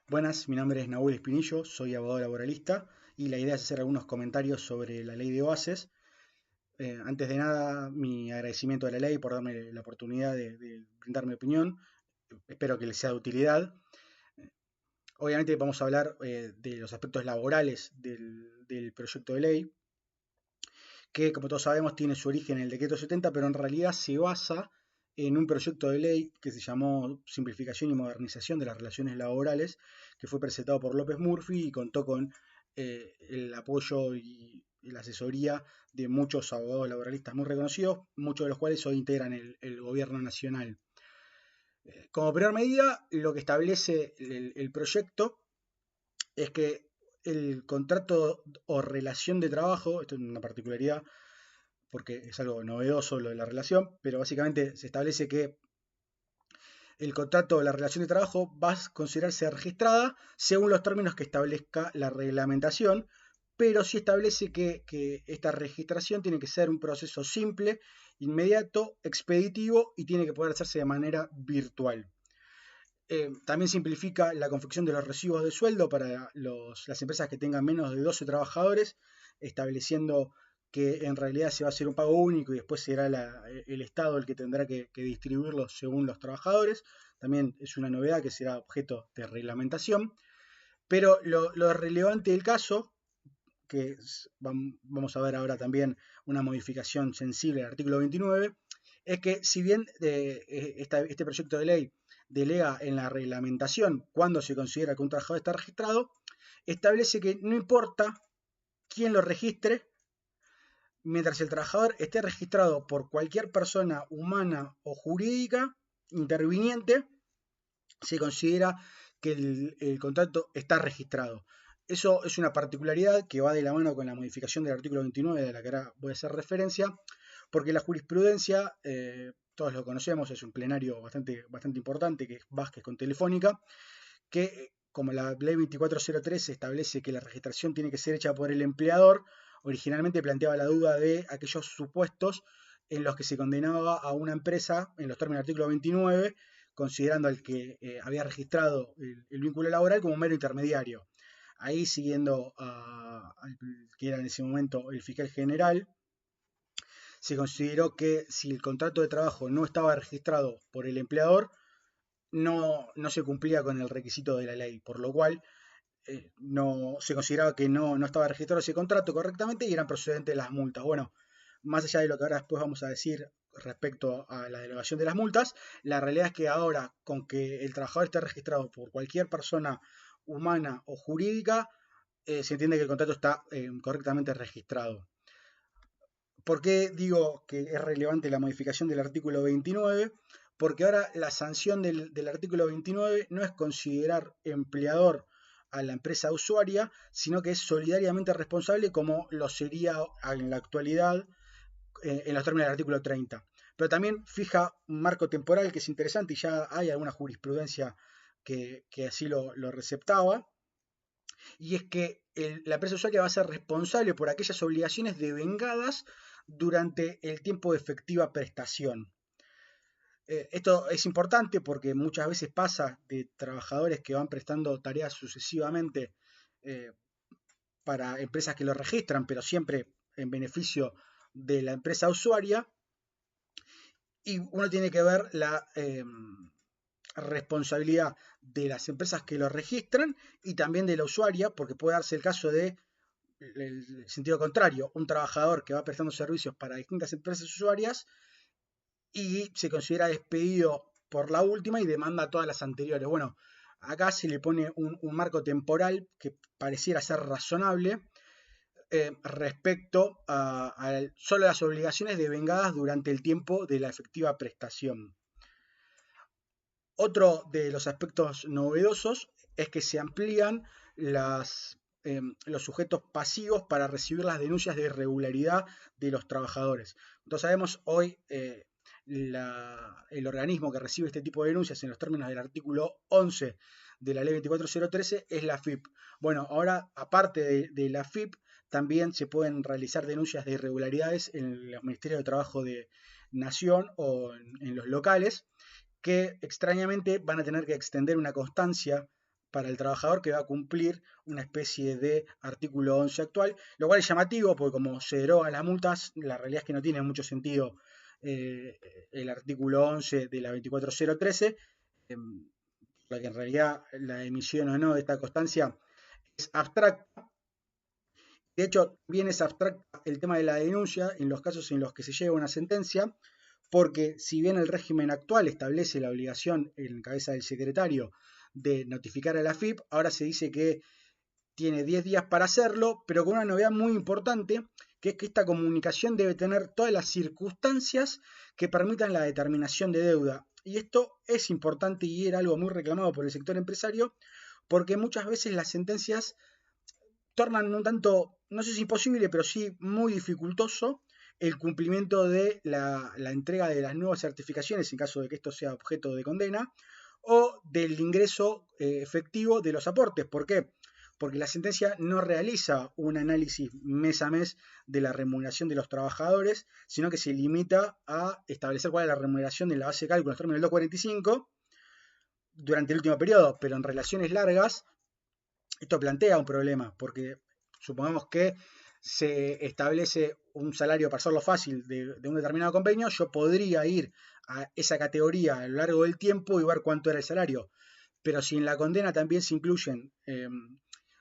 Buenas, mi nombre es Nahuel Espinillo, soy abogado laboralista y la idea es hacer algunos comentarios sobre la ley de bases. Antes de nada, mi agradecimiento a la ley por darme la oportunidad de brindar mi opinión. Espero que les sea de utilidad. Obviamente vamos a hablar de los aspectos laborales del proyecto de ley, que como todos sabemos tiene su origen en el decreto 70, pero en realidad se basa en un proyecto de ley que se llamó Simplificación y Modernización de las Relaciones Laborales, que fue presentado por López Murphy y contó con el apoyo y la asesoría de muchos abogados laboralistas muy reconocidos, muchos de los cuales hoy integran el gobierno nacional. Como primera medida, lo que establece el proyecto es que el contrato o relación de trabajo, esto es una particularidad porque es algo novedoso lo de la relación, pero básicamente se establece que el contrato o la relación de trabajo va a considerarse registrada según los términos que establezca la reglamentación, pero sí establece que esta registración tiene que ser un proceso simple, inmediato, expeditivo y tiene que poder hacerse de manera virtual. También simplifica la confección de los recibos de sueldo para las empresas que tengan menos de 12 trabajadores, estableciendo que en realidad se va a hacer un pago único y después será el Estado el que tendrá que distribuirlo según los trabajadores. También es una novedad que será objeto de reglamentación. Pero lo relevante del caso, que vamos a ver ahora también una modificación sensible al artículo 29, es que si bien este proyecto de ley delega en la reglamentación cuando se considera que un trabajador está registrado, establece que no importa quién lo registre, mientras el trabajador esté registrado por cualquier persona humana o jurídica interviniente, se considera que el contrato está registrado. Eso es una particularidad que va de la mano con la modificación del artículo 29, de la que ahora voy a hacer referencia, porque la jurisprudencia, todos lo conocemos, es un plenario bastante importante, que es Vázquez con Telefónica, que como la ley 2403 establece que la registración tiene que ser hecha por el empleador, originalmente planteaba la duda de aquellos supuestos en los que se condenaba a una empresa, en los términos del artículo 29, considerando al que había registrado el vínculo laboral como un mero intermediario. Ahí, siguiendo al que era en ese momento el fiscal general, se consideró que si el contrato de trabajo no estaba registrado por el empleador, no se cumplía con el requisito de la ley, por lo cual no se consideraba que no estaba registrado ese contrato correctamente y eran procedentes las multas. Bueno, más allá de lo que ahora después vamos a decir respecto a la derogación de las multas, la realidad es que ahora, con que el trabajador esté registrado por cualquier persona humana o jurídica, se entiende que el contrato está correctamente registrado. ¿Por qué digo que es relevante la modificación del artículo 29? Porque ahora la sanción del artículo 29 no es considerar empleador a la empresa usuaria, sino que es solidariamente responsable como lo sería en la actualidad en los términos del artículo 30. Pero también fija un marco temporal que es interesante y ya hay alguna jurisprudencia que así lo receptaba, y es que la empresa usuaria va a ser responsable por aquellas obligaciones devengadas durante el tiempo de efectiva prestación. Esto es importante porque muchas veces pasa de trabajadores que van prestando tareas sucesivamente eh, para empresas que lo registran, pero siempre en beneficio de la empresa usuaria, y uno tiene que ver la responsabilidad de las empresas que lo registran y también de la usuaria, porque puede darse el caso de el sentido contrario, un trabajador que va prestando servicios para distintas empresas usuarias y se considera despedido por la última y demanda a todas las anteriores. Bueno, acá se le pone un marco temporal que pareciera ser razonable respecto a solo las obligaciones devengadas durante el tiempo de la efectiva prestación. Otro de los aspectos novedosos es que se amplían los sujetos pasivos para recibir las denuncias de irregularidad de los trabajadores. Entonces sabemos hoy el organismo que recibe este tipo de denuncias en los términos del artículo 11 de la ley 24013 es la FIP. Bueno, ahora aparte de la FIP también se pueden realizar denuncias de irregularidades en los ministerios de trabajo de nación o en los locales, que extrañamente van a tener que extender una constancia para el trabajador que va a cumplir una especie de artículo 11 actual, lo cual es llamativo porque como se derogan las multas, la realidad es que no tiene mucho sentido eh, el artículo 11 de la 24013, porque en realidad la emisión o no de esta constancia es abstracta. De hecho, también es abstracta el tema de la denuncia en los casos en los que se llega a una sentencia, porque si bien el régimen actual establece la obligación en cabeza del secretario de notificar a la AFIP, ahora se dice que tiene 10 días para hacerlo, pero con una novedad muy importante, que es que esta comunicación debe tener todas las circunstancias que permitan la determinación de deuda. Y esto es importante y era algo muy reclamado por el sector empresario, porque muchas veces las sentencias tornan un tanto, no sé si imposible, pero sí muy dificultoso el cumplimiento de la entrega de las nuevas certificaciones en caso de que esto sea objeto de condena o del ingreso efectivo de los aportes. ¿Por qué? Porque la sentencia no realiza un análisis mes a mes de la remuneración de los trabajadores, sino que se limita a establecer cuál es la remuneración de la base de cálculo en los términos del 245 durante el último periodo, pero en relaciones largas esto plantea un problema, porque supongamos que se establece un salario, para hacerlo fácil, de un determinado convenio, yo podría ir a esa categoría a lo largo del tiempo y ver cuánto era el salario. Pero si en la condena también se incluyen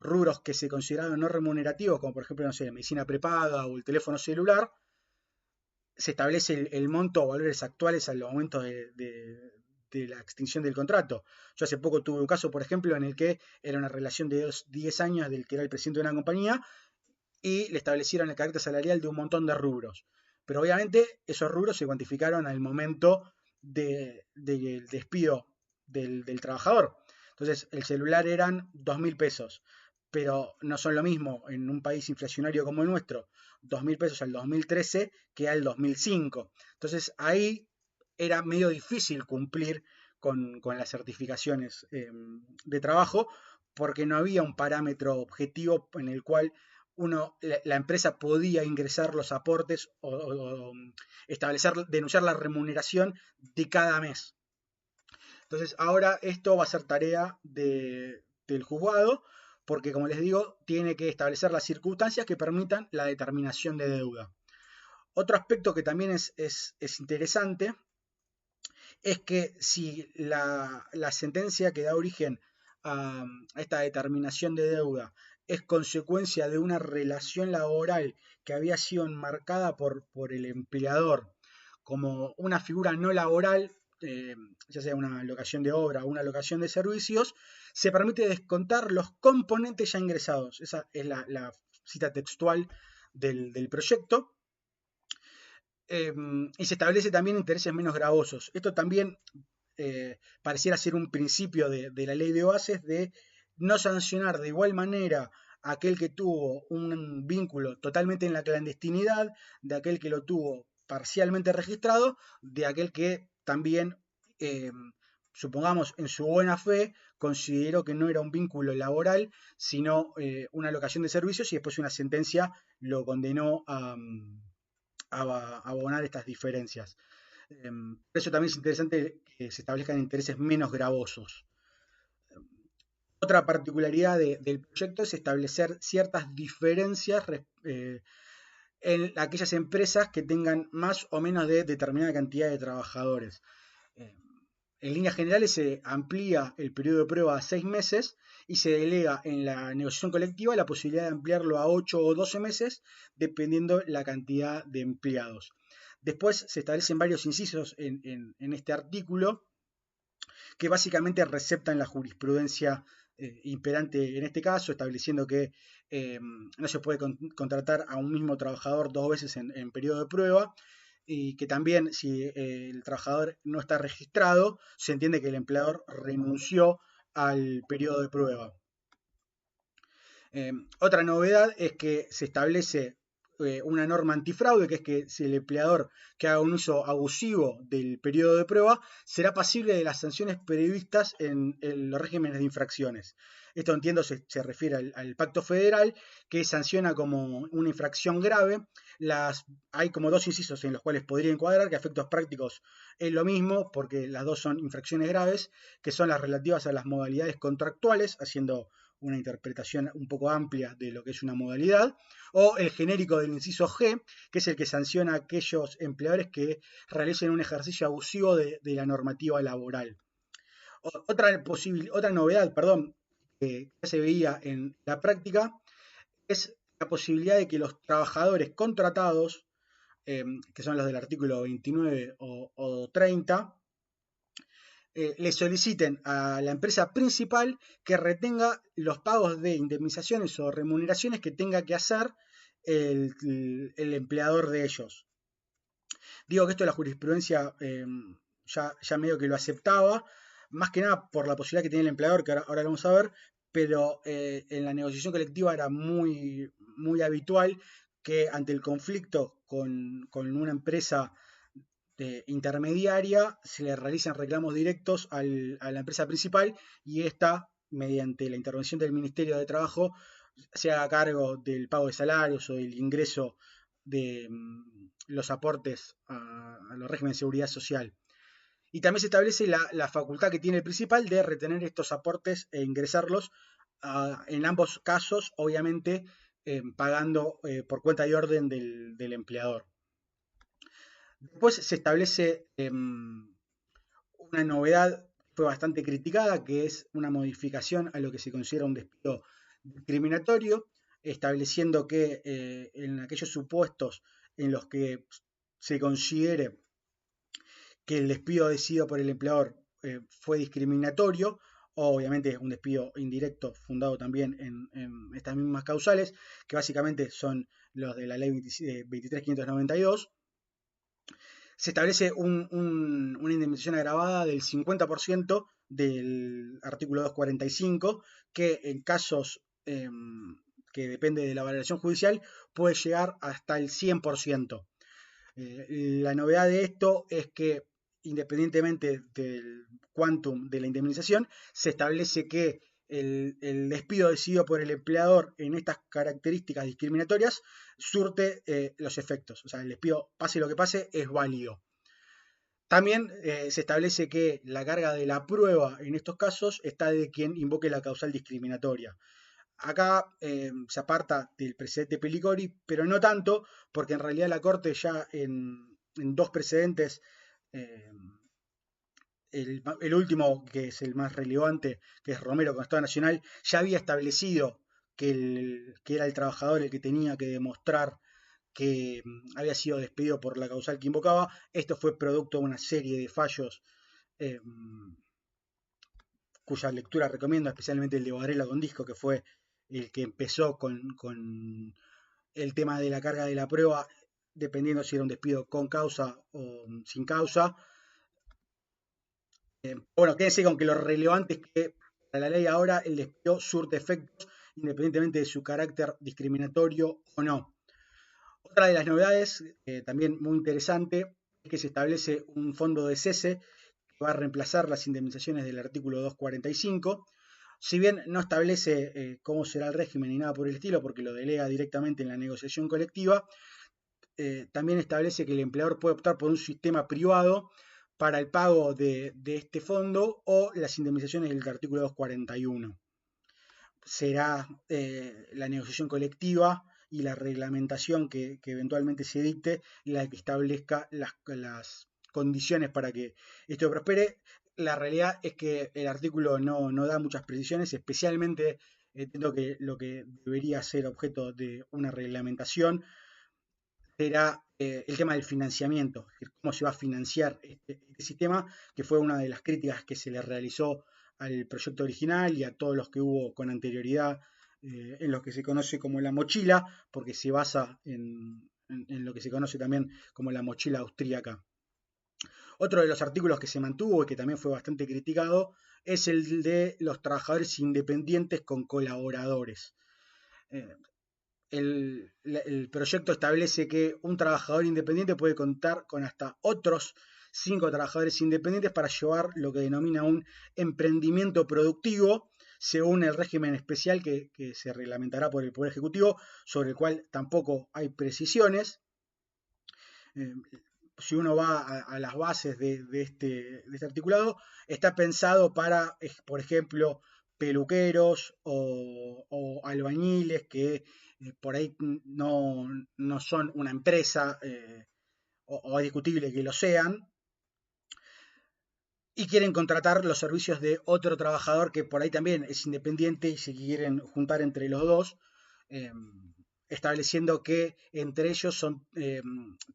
rubros que se consideraban no remunerativos, como por ejemplo, no sé, la medicina prepaga o el teléfono celular, se establece el monto o valores actuales al momento de la extinción del contrato. Yo hace poco tuve un caso, por ejemplo, en el que era una relación de 10 años del que era el presidente de una compañía y le establecieron el carácter salarial de un montón de rubros. Pero obviamente esos rubros se cuantificaron al momento del despido del trabajador. Entonces, el celular eran 2.000 pesos, pero no son lo mismo en un país inflacionario como el nuestro, 2.000 pesos al 2013 que al 2005. Entonces, ahí era medio difícil cumplir con las certificaciones de trabajo porque no había un parámetro objetivo en el cual la empresa podía ingresar los aportes o establecer, denunciar la remuneración de cada mes. Entonces ahora esto va a ser tarea del juzgado porque como les digo tiene que establecer las circunstancias que permitan la determinación de deuda. Otro aspecto que también es interesante es que si la sentencia que da origen a esta determinación de deuda es consecuencia de una relación laboral que había sido enmarcada por el empleador como una figura no laboral, ya sea una locación de obra o una locación de servicios, se permite descontar los componentes ya ingresados. Esa es la cita textual del proyecto. Y se establece también intereses menos gravosos. Esto también pareciera ser un principio de la ley de bases de no sancionar de igual manera a aquel que tuvo un vínculo totalmente en la clandestinidad, de aquel que lo tuvo parcialmente registrado, de aquel que también, supongamos, en su buena fe, consideró que no era un vínculo laboral, sino una locación de servicios y después una sentencia lo condenó a abonar estas diferencias. Por eso también es interesante que se establezcan intereses menos gravosos. Otra particularidad del proyecto es establecer ciertas diferencias en aquellas empresas que tengan más o menos de determinada cantidad de trabajadores. En líneas generales se amplía el periodo de prueba a 6 meses y se delega en la negociación colectiva la posibilidad de ampliarlo a 8 o 12 meses dependiendo la cantidad de empleados. Después se establecen varios incisos en este artículo que básicamente receptan la jurisprudencia imperante en este caso, estableciendo que no se puede contratar a un mismo trabajador 2 veces en periodo de prueba y que también si el trabajador no está registrado, se entiende que el empleador renunció al periodo de prueba. Otra novedad es que se establece una norma antifraude, que es que si el empleador que haga un uso abusivo del periodo de prueba será pasible de las sanciones previstas en los regímenes de infracciones. Esto entiendo se refiere al pacto federal, que sanciona como una infracción grave. Hay como dos incisos en los cuales podría encuadrar, que a efectos prácticos es lo mismo, porque las dos son infracciones graves, que son las relativas a las modalidades contractuales, haciendo una interpretación un poco amplia de lo que es una modalidad, o el genérico del inciso G, que es el que sanciona a aquellos empleadores que realicen un ejercicio abusivo de la normativa laboral. Otra novedad, perdón, que se veía en la práctica es la posibilidad de que los trabajadores contratados, que son los del artículo 29 o 30, le soliciten a la empresa principal que retenga los pagos de indemnizaciones o remuneraciones que tenga que hacer el empleador de ellos. Digo que esto la jurisprudencia ya medio que lo aceptaba, más que nada por la posibilidad que tiene el empleador, que ahora lo vamos a ver, pero en la negociación colectiva era muy, muy habitual que ante el conflicto con una empresa intermediaria se le realizan reclamos directos a la empresa principal y esta, mediante la intervención del Ministerio de Trabajo, se haga cargo del pago de salarios o del ingreso de los aportes a los regímenes de seguridad social. Y también se establece la facultad que tiene el principal de retener estos aportes e ingresarlos en ambos casos, obviamente pagando por cuenta y orden del empleador. Después se establece una novedad que fue bastante criticada, que es una modificación a lo que se considera un despido discriminatorio, estableciendo que en aquellos supuestos en los que se considere que el despido decidido por el empleador fue discriminatorio, o obviamente un despido indirecto fundado también en estas mismas causales, que básicamente son los de la ley 23.592, se establece una indemnización agravada del 50% del artículo 245, que en casos que depende de la valoración judicial puede llegar hasta el 100%. La novedad de esto es que independientemente del quantum de la indemnización, se establece que el despido decidido por el empleador en estas características discriminatorias surte los efectos. O sea, el despido, pase lo que pase, es válido. También se establece que la carga de la prueba en estos casos está de quien invoque la causal discriminatoria. Acá se aparta del precedente Pelicori, pero no tanto, porque en realidad la Corte ya en dos precedentes, el último, que es el más relevante, que es Romero con Estado Nacional, ya había establecido que era el trabajador el que tenía que demostrar que había sido despedido por la causal que invocaba. Esto fue producto de una serie de fallos cuya lectura recomiendo, especialmente el de Varela con Disco, que fue el que empezó con el tema de la carga de la prueba, dependiendo si era un despido con causa o sin causa. Bueno, quédense con que lo relevante es que para la ley ahora el despido surte efectos independientemente de su carácter discriminatorio o no. Otra de las novedades, también muy interesante, es que se establece un fondo de cese que va a reemplazar las indemnizaciones del artículo 245. Si bien no establece cómo será el régimen ni nada por el estilo, porque lo delega directamente en la negociación colectiva, también establece que el empleador puede optar por un sistema privado para el pago de este fondo o las indemnizaciones del artículo 241. Será la negociación colectiva y la reglamentación que eventualmente se dicte la que establezca las condiciones para que esto prospere. La realidad es que el artículo no da muchas precisiones, especialmente entiendo que lo que debería ser objeto de una reglamentación será el tema del financiamiento, es decir, cómo se va a financiar este sistema, que fue una de las críticas que se le realizó al proyecto original y a todos los que hubo con anterioridad en lo que se conoce como la mochila, porque se basa en lo que se conoce también como la mochila austríaca. Otro de los artículos que se mantuvo y que también fue bastante criticado es el de los trabajadores independientes con colaboradores. El proyecto establece que un trabajador independiente puede contar con hasta otros 5 trabajadores independientes para llevar lo que denomina un emprendimiento productivo, según el régimen especial que se reglamentará por el Poder Ejecutivo, sobre el cual tampoco hay precisiones. Si uno va a las bases de este articulado, está pensado para, por ejemplo, peluqueros o albañiles que por ahí no son una empresa o es discutible que lo sean, y quieren contratar los servicios de otro trabajador que por ahí también es independiente y se quieren juntar entre los dos, eh, estableciendo que entre ellos son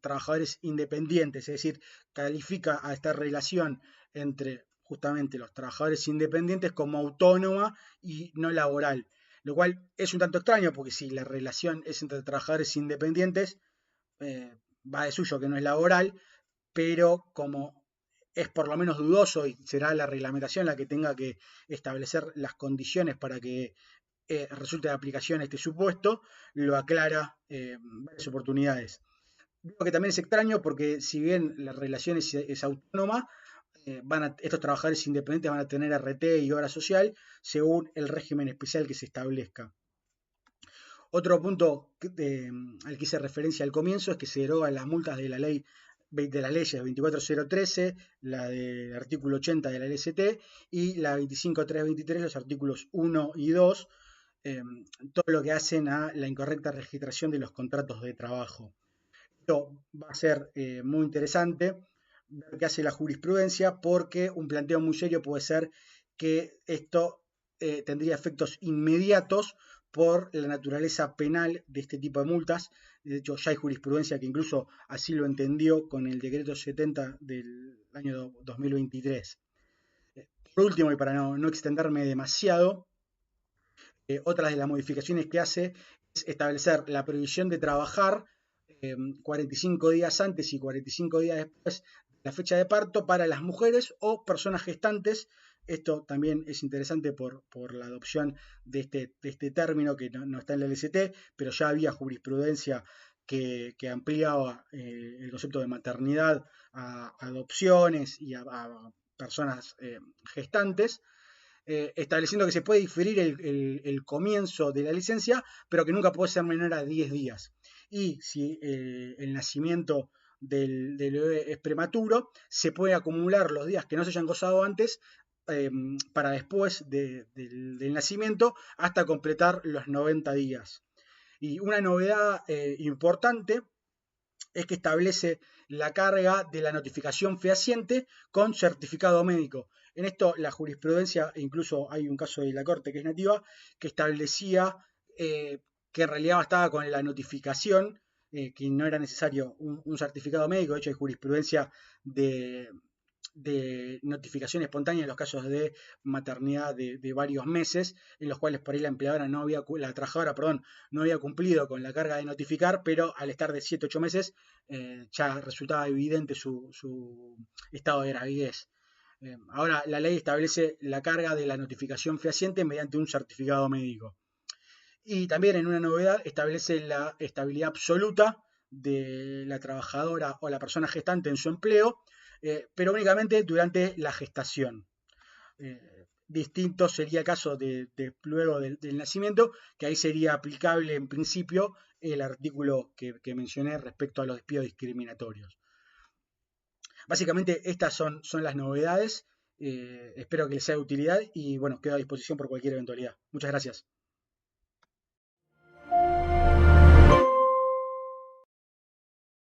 trabajadores independientes, es decir, califica a esta relación entre justamente los trabajadores independientes como autónoma y no laboral, lo cual es un tanto extraño porque si la relación es entre trabajadores independientes, va de suyo que no es laboral, pero como es por lo menos dudoso y será la reglamentación la que tenga que establecer las condiciones para que resulte de aplicación este supuesto, lo aclara varias oportunidades. Digo que también es extraño porque si bien la relación es autónoma, estos trabajadores independientes van a tener RT y obra social según el régimen especial que se establezca. Otro punto al que hice referencia al comienzo es que se derogan las multas de la ley de las leyes 24013, la del artículo 80 de la LST y la 25323, los artículos 1 y 2, todo lo que hacen a la incorrecta registración de los contratos de trabajo. Esto va a ser muy interesante ver qué hace la jurisprudencia, porque un planteo muy serio puede ser que esto tendría efectos inmediatos por la naturaleza penal de este tipo de multas. De hecho, ya hay jurisprudencia que incluso así lo entendió con el decreto 70 del año 2023. Por último, y para no extenderme demasiado, otra de las modificaciones que hace es establecer la prohibición de trabajar 45 días antes y 45 días después de la fecha de parto para las mujeres o personas gestantes. Esto también es interesante por la adopción de este término que no está en la LST, pero ya había jurisprudencia que ampliaba el concepto de maternidad a adopciones y a personas gestantes. Estableciendo que se puede diferir el comienzo de la licencia, pero que nunca puede ser menor a 10 días. Y si el nacimiento del bebé es prematuro, se puede acumular los días que no se hayan gozado antes para después del nacimiento hasta completar los 90 días. Y una novedad importante es que establece la carga de la notificación fehaciente con certificado médico. En esto la jurisprudencia, incluso hay un caso de la Corte que es nativa, que establecía que en realidad bastaba con la notificación, que no era necesario un certificado médico. De hecho hay jurisprudencia de notificación espontánea en los casos de maternidad de varios meses, en los cuales por ahí la empleadora la trabajadora, no había cumplido con la carga de notificar, pero al estar de 7-8 meses ya resultaba evidente su estado de gravidez. Ahora la ley establece la carga de la notificación fehaciente mediante un certificado médico. Y también en una novedad establece la estabilidad absoluta de la trabajadora o la persona gestante en su empleo, pero únicamente durante la gestación. Distinto sería el caso luego del nacimiento, que ahí sería aplicable en principio el artículo que mencioné respecto a los despidos discriminatorios. Básicamente estas son las novedades. Espero que les sea de utilidad y bueno, quedo a disposición por cualquier eventualidad. Muchas gracias.